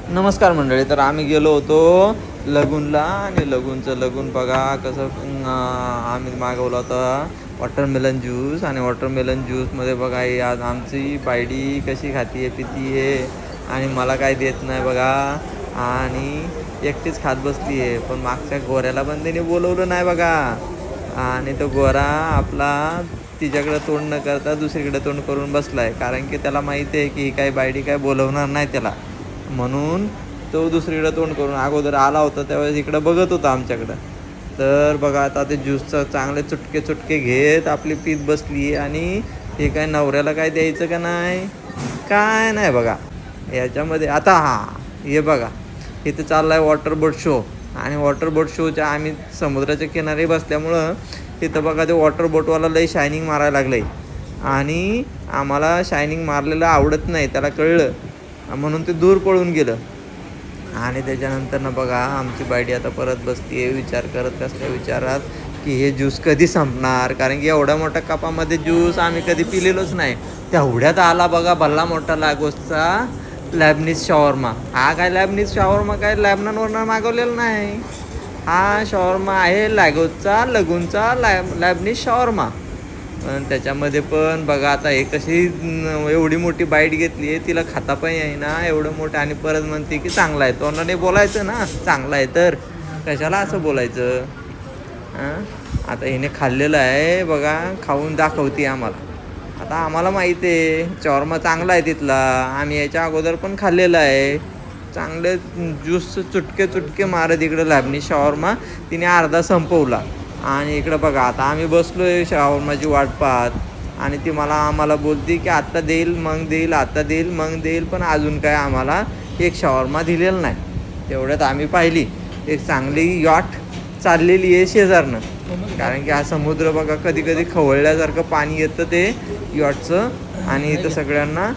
नमस्कार मंडळी. तर आम्ही गेलो होतो लगूनला आणि लगून बघा कसं आम्ही मागवला होता वॉटरमेलन ज्यूस. आणि वॉटरमेलन ज्यूसमध्ये बघा ही आज आमची बायडी कशी खाती आहे पिती आहे आणि मला काय देत नाही बघा. आणि एकटीच खात बसली आहे. पण मागच्या गोऱ्याला पण त्याने बोलवलं नाही बघा. आणि तो गोरा आपला तिच्याकडे तोंड न करता दुसरीकडे तोंड करून बसला आहे. कारण की त्याला माहिती आहे की ही काही बायडी काय बोलवणार नाही त्याला, म्हणून तो दुसरीकडं तोंड करून अगोदर आला होता त्यावेळेस इकडं बघत होता आमच्याकडं. तर बघा आता ते ज्यूसचं चांगले चुटके घेत आपली पीत बसली. आणि हे काय नवऱ्याला काय द्यायचं का नाही, काय नाही बघा याच्यामध्ये. आता हे बघा इथं चालला आहे वॉटर बोट शो. आणि वॉटर बोट शोच्या आम्ही समुद्राच्या किनारी बसल्यामुळं तिथं बघा ते वॉटर बोटवाला लई शायनिंग मारायला लागलं आहे. आणि आम्हाला शायनिंग मारलेलं आवडत नाही, त्याला कळलं म्हणून ते दूर पळून गेलं. आणि त्याच्यानंतर बघा आमची बायडी आता परत बसती आहे विचार करत कसल्या विचारात की हे ज्यूस कधी संपणार. कारण की एवढ्या मोठ्या कपामध्ये ज्यूस आम्ही कधी पिलेलोच नाही. तेवढ्यात आला बघा भल्ला मोठा लागोसचा लॅबनीज शॉवरमा. हा काय लॅबनीज शॉवरमा काय लॅबनांवरनं मागवलेला नाही, हा शॉवरमा आहे लॅगोसचा लगूनचा लॅबनीज शॉवरमा. पण त्याच्यामध्ये पण बघा आता हे कशी एवढी मोठी बाईट घेतली आहे, तिला खाता पण आहे ना एवढं मोठं. आणि परत म्हणते की चांगला आहे. तोंडाने बोलायचं ना चांगला आहे, तर कशाला असं बोलायचं. आता हिने खाल्लेलं आहे बघा, खाऊन दाखवते आम्हाला. आता आम्हाला माहिती आहे शॉवरमा चांगला आहे तिथला, आम्ही याच्या अगोदर पण खाल्लेलं आहे. चांगले ज्यूस चुटके मारत इकडं लॅबनी शॉवरमा तिने अर्धा संपवला. आणि इकडं बघा आता आम्ही बसलो आहे शॉवरमाची वाट पाहत. आणि ती आम्हाला बोलते की आत्ता देईल मग देईल, आता देईल मग देईल. पण अजून काय आम्हाला एक शॉवरमा दिलेलं नाही. तेवढ्यात आम्ही पाहिली एक चांगली यॉट चाललेली आहे शेजारनं. कारण की हा समुद्र बघा कधी कधी खवळल्यासारखं पाणी येतं ते यॉटचं. आणि इथं सगळ्यांना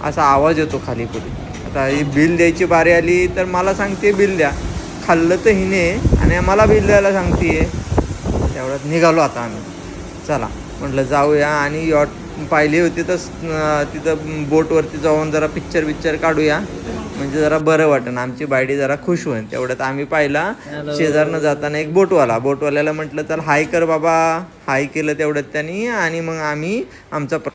असा आवाज येतो खाली पुढे. आता ही बिल द्यायची बारी आली तर मला सांगते बिल द्या. खाल्लं तर हिने आणि मला बिल द्यायला सांगते. तेवढ्यात निघालो आता आम्ही. चला म्हटलं जाऊया आणि यॉट पाहिली होती तर तिथं बोटवरती जाऊन जरा पिक्चर काढूया, म्हणजे जरा बरं वाटेल, आमची बायडी जरा खुश होईल. तेवढ्यात आम्ही पाहिला शेजारनं जाताना एक बोटवाल्याला म्हटलं चल हाय कर बाबा. हाय केलं तेवढ्यात त्यांनी. आणि मग आम्ही आमचा